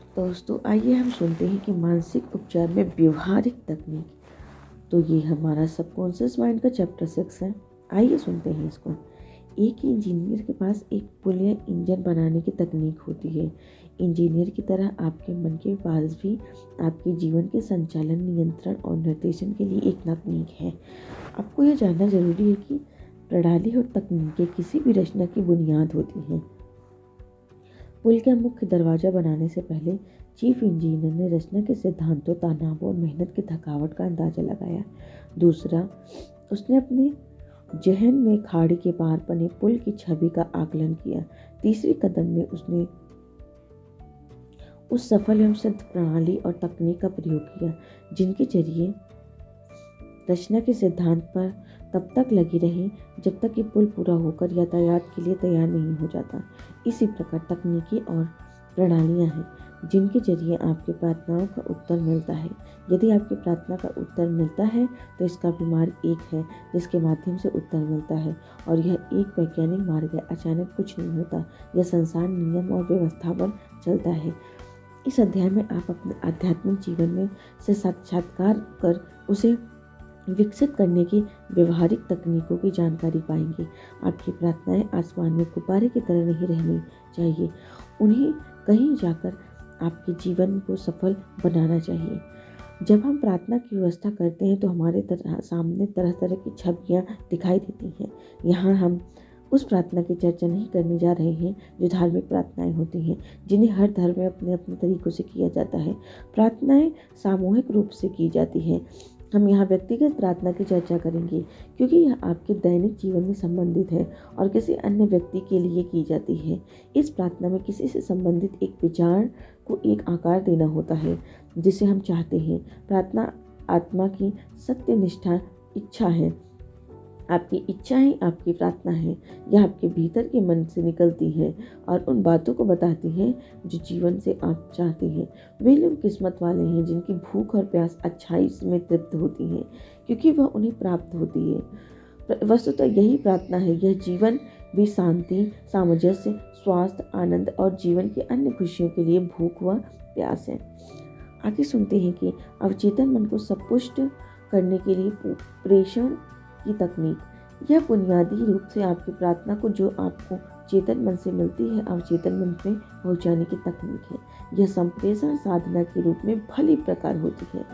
दोस्तों आइए हम सुनते हैं कि मानसिक उपचार में व्यवहारिक तकनीक। तो ये हमारा सबकॉन्शियस माइंड का चैप्टर 6 है। आइए सुनते हैं इसको। एक इंजीनियर के पास एक पुल या इंजन बनाने की तकनीक होती है। इंजीनियर की तरह आपके मन के पास भी आपके जीवन के संचालन, नियंत्रण और निर्देशन के लिए एक तकनीक है। आपको यह जानना जरूरी है कि प्रणाली और तकनीकें किसी भी रचना की बुनियाद होती हैं। पुल का मुख्य दरवाज़ा बनाने से पहले चीफ इंजीनियर ने रचना के सिद्धांतों, तनाव और मेहनत की थकावट का अंदाज़ा लगाया। दूसरा, उसने अपने जहन में खाड़ी के पार बने पुल की छवि का आकलन किया। तीसरे कदम में उसने उस सफल एवं सिद्ध प्रणाली और तकनीक का प्रयोग किया जिनके जरिए रचना के सिद्धांत पर तब तक लगी रही जब तक कि पुल पूरा होकर यातायात के लिए तैयार नहीं हो जाता। इसी प्रकार तकनीकी और प्रणालियां हैं जिनके जरिए आपकी प्रार्थनाओं का उत्तर मिलता है। यदि आपकी प्रार्थना का उत्तर मिलता है तो इसका भी मार्ग एक है जिसके माध्यम से उत्तर मिलता है, और यह एक वैज्ञानिक मार्ग है। अचानक कुछ नहीं होता, यह संसार नियम और व्यवस्था पर चलता है। इस अध्याय में आप अपने आध्यात्मिक जीवन में से साक्षात्कार कर उसे विकसित करने की व्यवहारिक तकनीकों की जानकारी पाएंगे। आपकी प्रार्थनाएं आसमान में गुब्बारे की तरह नहीं रहनी चाहिए, उन्हें कहीं जाकर आपके जीवन को सफल बनाना चाहिए। जब हम प्रार्थना की व्यवस्था करते हैं तो हमारे सामने तरह तरह की छवियां दिखाई देती हैं। यहाँ हम उस प्रार्थना की चर्चा नहीं करने जा रहे हैं जो धार्मिक प्रार्थनाएं होती हैं, जिन्हें हर धर्म में अपने अपने तरीकों से किया जाता है। प्रार्थनाएं सामूहिक रूप से की जाती हैं। हम यहाँ व्यक्तिगत प्रार्थना की चर्चा करेंगे क्योंकि यह आपके दैनिक जीवन में संबंधित है और किसी अन्य व्यक्ति के लिए की जाती है। इस प्रार्थना में किसी से संबंधित एक विचार को एक आकार देना होता है जिसे हम चाहते हैं। प्रार्थना आत्मा की सत्यनिष्ठा इच्छा है। आपकी इच्छाएं आपकी प्रार्थना है। यह आपके भीतर के मन से निकलती है और उन बातों को बताती हैं जो जीवन से आप चाहते हैं। वे लोग किस्मत वाले हैं जिनकी भूख और प्यास अच्छाई में तृप्त होती है क्योंकि वह उन्हें प्राप्त होती है। वस्तुतः यही प्रार्थना है। यह जीवन भी शांति, सामंजस्य, स्वास्थ्य, आनंद और जीवन की अन्य खुशियों के लिए भूख व प्यास है। आगे सुनते हैं कि अवचेतन मन को संतुष्ट करने के लिए प्रेषण की तकनीक। यह बुनियादी रूप से आपकी प्रार्थना को जो आपको चेतन मन से मिलती है अवचेतन मन में पहुंचाने की तकनीक है। यह संप्रेषण साधना के रूप में भली प्रकार होती है।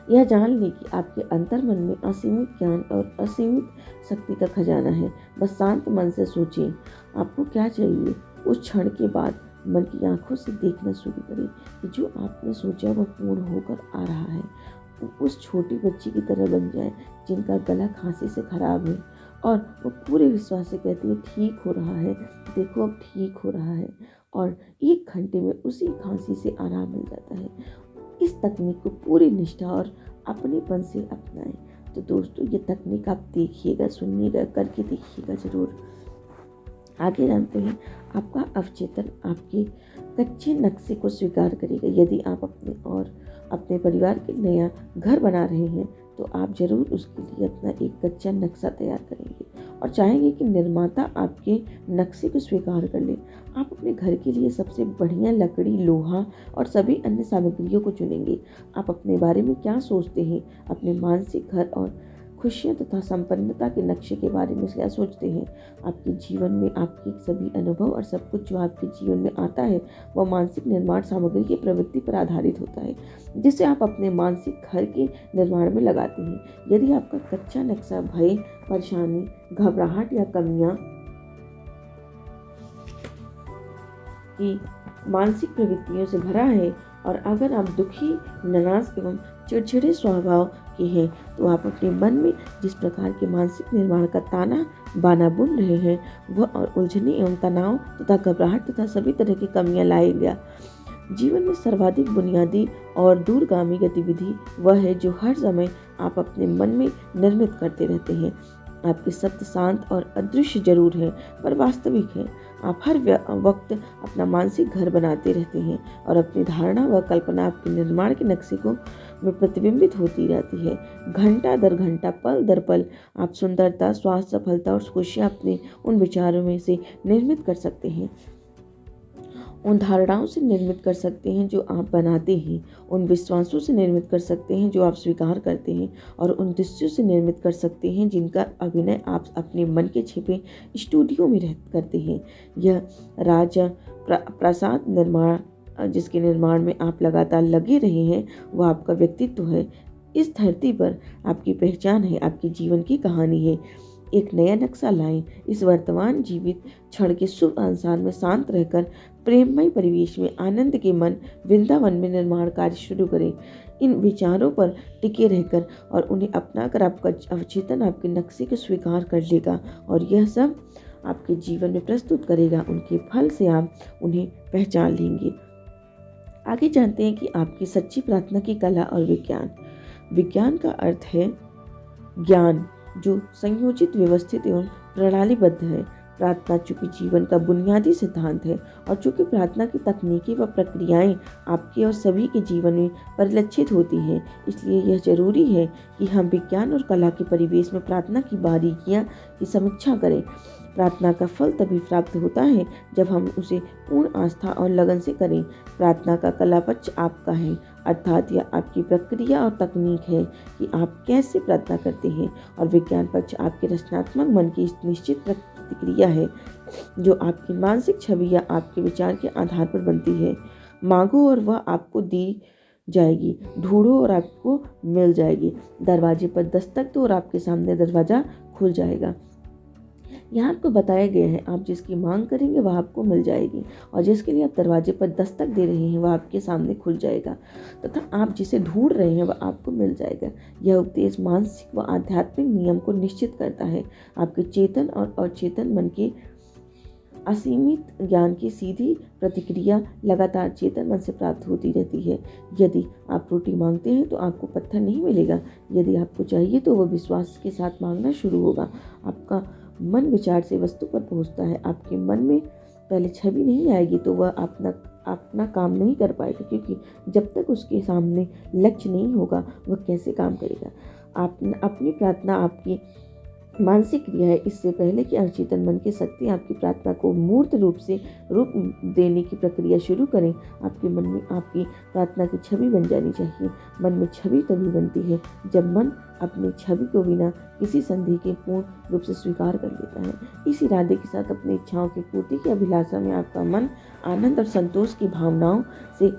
यह जान लें कि आपके अंतर मन में असीमित ज्ञान और असीमित शक्ति का खजाना है। बस शांत मन से सोचें आपको क्या चाहिए। उस क्षण के बाद मन की आंखों से देखना शुरू करें कि जो आपने सोचा वह पूर्ण होकर आ रहा है। उस छोटी बच्ची की तरह बन जाए जिनका गला खांसी से खराब है और वो पूरे विश्वास से कहती है ठीक हो रहा है, देखो अब ठीक हो रहा है, और 1 घंटे में उसी खांसी से आराम मिल जाता है। इस तकनीक को पूरी निष्ठा और अपनेपन से अपनाएं। तो दोस्तों ये तकनीक आप देखिएगा, सुनिएगा, करके देखिएगा ज़रूर। आगे जानते हैं आपका अवचेतन आपके कच्चे नक्शे को स्वीकार करेगा। यदि आप अपने और अपने परिवार के नया घर बना रहे हैं तो आप जरूर उसके लिए अपना एक कच्चा नक्शा तैयार करेंगे और चाहेंगे कि निर्माता आपके नक्शे को स्वीकार कर ले। आप अपने घर के लिए सबसे बढ़िया लकड़ी, लोहा और सभी अन्य सामग्रियों को चुनेंगे। आप अपने बारे में क्या सोचते हैं, अपने मानसिक घर और खुशियों तथा संपन्नता के नक्शे के बारे में क्या सोचते हैं। आपके जीवन में आपके सभी अनुभव और सब कुछ जो आपके जीवन में आता है वह मानसिक निर्माण सामग्री की प्रवृत्ति पर आधारित होता है जिसे आप अपने मानसिक घर के निर्माण में लगाते हैं। यदि आपका कच्चा नक्शा भय, परेशानी, घबराहट या कमियां की मानसिक प्रवृत्तियों से भरा है और अगर आप दुखी, नाराज एवं चिड़चिड़े स्वभाव के हैं तो आप अपने मन में जिस प्रकार के मानसिक निर्माण का ताना बाना बुन रहे हैं वह और उलझने एवं तनाव तथा घबराहट तथा सभी तरह की कमियां लाएगा। जीवन में सर्वाधिक बुनियादी और दूरगामी गतिविधि वह है जो हर समय आप अपने मन में निर्मित करते रहते हैं। आपके शब्द शांत और अदृश्य जरूर है पर वास्तविक है। आप हर वक्त अपना मानसिक घर बनाते रहते हैं और अपनी धारणा व कल्पना आपके निर्माण के नक्शे को में प्रतिबिंबित होती रहती है। घंटा दर घंटा, पल दर पल आप सुंदरता, स्वास्थ्य, सफलता और खुशियाँ अपने उन विचारों में से निर्मित कर सकते हैं उन धारणाओं से निर्मित कर सकते हैं जो आप बनाते हैं, उन विश्वासों से निर्मित कर सकते हैं जो आप स्वीकार करते हैं, और उन दृश्यों से निर्मित कर सकते हैं जिनका अभिनय आप अपने मन के छिपे स्टूडियो में रह करते हैं। यह राजा प्रासाद निर्माण जिसके निर्माण में आप लगातार लगे रहे हैं, वह आपका व्यक्तित्व है। इस धरती पर आपकी पहचान है, आपके जीवन की कहानी है। एक नया नक्शा लाएं। इस वर्तमान जीवित क्षण के शुभ अंसान में शांत रहकर प्रेममय परिवेश में आनंद के मन वृंदावन में निर्माण कार्य शुरू करें। इन विचारों पर टिके रहकर और उन्हें अपनाकर आपका अवचेतन आपके नक्शे को स्वीकार कर लेगा और यह सब आपके जीवन में प्रस्तुत करेगा। उनके फल से आप उन्हें पहचान लेंगे। आगे जानते हैं कि आपकी सच्ची प्रार्थना की कला और विज्ञान। विज्ञान का अर्थ है ज्ञान जो संयोजित, व्यवस्थित एवं प्रणालीबद्ध है। प्रार्थना चूंकि जीवन का बुनियादी सिद्धांत है और चूंकि प्रार्थना की तकनीकी व प्रक्रियाएं आपके और सभी के जीवन में परिलक्षित होती हैं, इसलिए यह जरूरी है कि हम विज्ञान और कला के परिवेश में प्रार्थना की बारीकियां की समीक्षा करें। प्रार्थना का फल तभी प्राप्त होता है जब हम उसे पूर्ण आस्था और लगन से करें। प्रार्थना का कला पक्ष आपका है, अर्थात यह आपकी प्रक्रिया और तकनीक है कि आप कैसे प्रार्थना करते हैं, और विज्ञान पक्ष आपके रचनात्मक मन की निश्चित प्रतिक्रिया है जो आपकी मानसिक छवि या आपके विचार के आधार पर बनती है। मांगो और वह आपको दी जाएगी, ढूंढो और आपको मिल जाएगी, दरवाजे पर दस्तक दो और आपके सामने दरवाजा खुल जाएगा। यहाँ आपको बताया गया है आप जिसकी मांग करेंगे वह आपको मिल जाएगी, और जिसके लिए आप दरवाजे पर दस्तक दे रहे हैं वह आपके सामने खुल जाएगा, तथा आप जिसे ढूंढ रहे हैं वह आपको मिल जाएगा। यह उपदेश मानसिक व आध्यात्मिक नियम को निश्चित करता है। आपके चेतन और अचेतन मन के असीमित ज्ञान की सीधी प्रतिक्रिया लगातार चेतन मन से प्राप्त होती रहती है। यदि आप रोटी मांगते हैं तो आपको पत्थर नहीं मिलेगा। यदि आपको चाहिए तो वह विश्वास के साथ मांगना शुरू होगा। आपका मन विचार से वस्तु पर पहुंचता है। आपके मन में पहले छवि नहीं आएगी तो वह अपना काम नहीं कर पाएगा, क्योंकि जब तक उसके सामने लक्ष्य नहीं होगा वह कैसे काम करेगा। अपनी प्रार्थना आपकी मानसिक क्रिया है। इससे पहले कि अवचेतन मन की शक्ति आपकी प्रार्थना को मूर्त रूप देने की प्रक्रिया शुरू करें, आपके मन में आपकी प्रार्थना की छवि बन जानी चाहिए। मन में छवि तभी बनती है जब मन अपनी छवि को बिना किसी संदेह के पूर्ण रूप से स्वीकार कर लेता है। इस इरादे के साथ अपनी इच्छाओं की पूर्ति की अभिलाषा में आपका मन आनंद और संतोष की भावनाओं से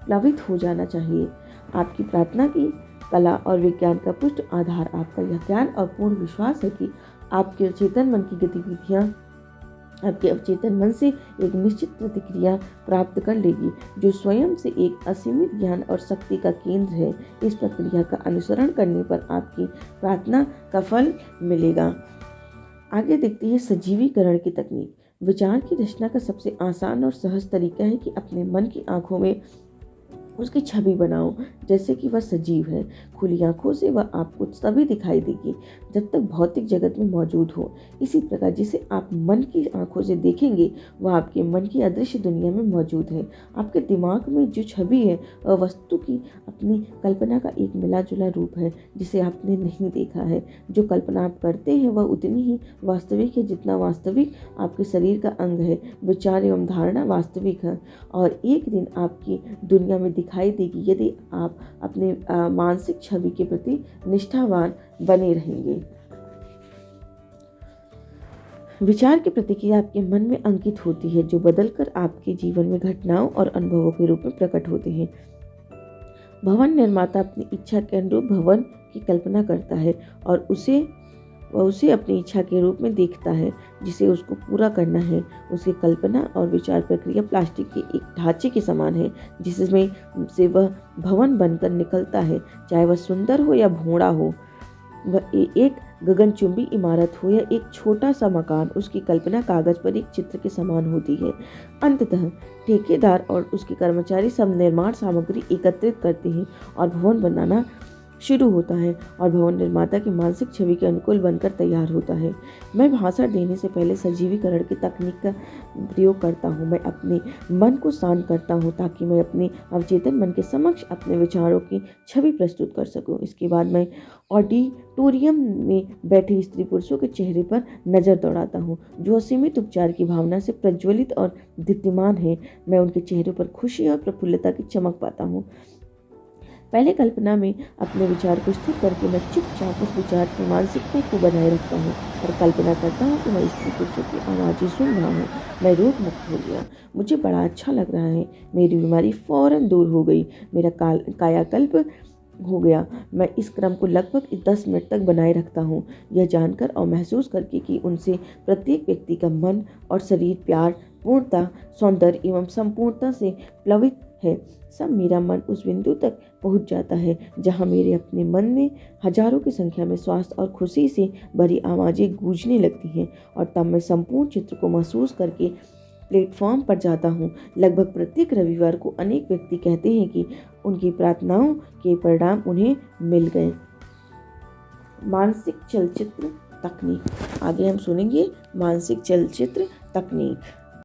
प्लावित हो जाना चाहिए। आपकी प्रार्थना की कला और विज्ञान का पुष्ट आधार आपका यह ज्ञान और पूर्ण विश्वास है कि आपके अचेतन मन की गतिविधियाँ आपके अवचेतन मन से एक निश्चित प्रतिक्रिया प्राप्त कर लेगी जो स्वयं से एक असीमित ज्ञान और शक्ति का केंद्र है। इस प्रक्रिया का अनुसरण करने पर आपकी प्रार्थना का फल मिलेगा। आगे देखते हैं सजीवीकरण की तकनीक। विचार की रचना का सबसे आसान और सहज तरीका है कि अपने मन की आंखों में उसकी छवि बनाओ जैसे कि वह सजीव है। खुली आंखों से वह आपको तभी दिखाई देगी जब तक भौतिक जगत में मौजूद हो। इसी प्रकार जिसे आप मन की आंखों से देखेंगे वह आपके मन की अदृश्य दुनिया में मौजूद है। आपके दिमाग में जो छवि है वह वस्तु की अपनी कल्पना का एक मिला जुला रूप है जिसे आपने नहीं देखा है। जो कल्पना आप करते हैं वह उतनी ही वास्तविक है जितना वास्तविक आपके शरीर का अंग है। विचार एवं धारणा वास्तविक है और एक दिन आपकी दुनिया में दिखाई देगी यदि आप अपने मानसिक छवि के प्रति निष्ठावान बने रहेंगे। विचार की प्रतिक्रिया आपके मन में अंकित होती है जो बदलकर आपके जीवन में घटनाओं और अनुभवों के रूप में प्रकट होते हैं। भवन निर्माता अपनी इच्छा के अनुरूप भवन की कल्पना करता है और उसे अपनी इच्छा के रूप में देखता है जिसे उसको पूरा करना है। उसकी कल्पना और विचार प्रक्रिया प्लास्टिक के एक ढांचे के समान है जिसमें से वह भवन बनकर निकलता है, चाहे वह सुंदर हो या भोंड़ा हो, वह एक गगनचुंबी इमारत हो या एक छोटा सा मकान। उसकी कल्पना कागज पर एक चित्र के समान होती है। अंततः ठेकेदार और उसके कर्मचारी सब निर्माण सामग्री एकत्रित करते हैं और भवन बनाना शुरू होता है और भवन निर्माता की मानसिक छवि के अनुकूल बनकर तैयार होता है। मैं भाषण देने से पहले सजीवीकरण की तकनीक का प्रयोग करता हूँ। मैं अपने मन को शांत करता हूँ ताकि मैं अपने अवचेतन मन के समक्ष अपने विचारों की छवि प्रस्तुत कर सकूँ। इसके बाद मैं ऑडिटोरियम में बैठे स्त्री पुरुषों के चेहरे पर नज़र दौड़ाता हूँ जो असीमित उपचार की भावना से प्रज्वलित और दीप्तिमान है। मैं उनके चेहरों पर खुशी और प्रफुल्लता की चमक पाता हूँ। पहले कल्पना में अपने विचार को स्थिर करके मैं चुपचाप उस विचार की मानसिकता को बनाए रखता हूँ और कल्पना करता हूँ कि मैं स्त्री पुरुषों की आवाज़ें सुन रहा हूँ। मैं रोग मुक्त हो गया, मुझे बड़ा अच्छा लग रहा है, मेरी बीमारी फौरन दूर हो गई, मेरा कायाकल्प हो गया। मैं इस क्रम को लगभग 10 मिनट तक बनाए रखता हूँ, यह जानकर और महसूस करके कि उनसे प्रत्येक व्यक्ति का मन और शरीर प्यार, पूर्णता, सौंदर्य एवं संपूर्णता से प्लवित है। सब मेरा मन उस बिंदु तक पहुँच जाता है जहाँ मेरे अपने मन में हजारों की संख्या में स्वास्थ्य और खुशी से भरी आवाज़ें गूंजने लगती हैं और तब मैं संपूर्ण चित्र को महसूस करके प्लेटफॉर्म पर जाता हूँ। लगभग प्रत्येक रविवार को अनेक व्यक्ति कहते हैं कि उनकी प्रार्थनाओं के परिणाम उन्हें मिल गए। मानसिक चलचित्र तकनीक। आगे हम सुनेंगे मानसिक चलचित्र तकनीक।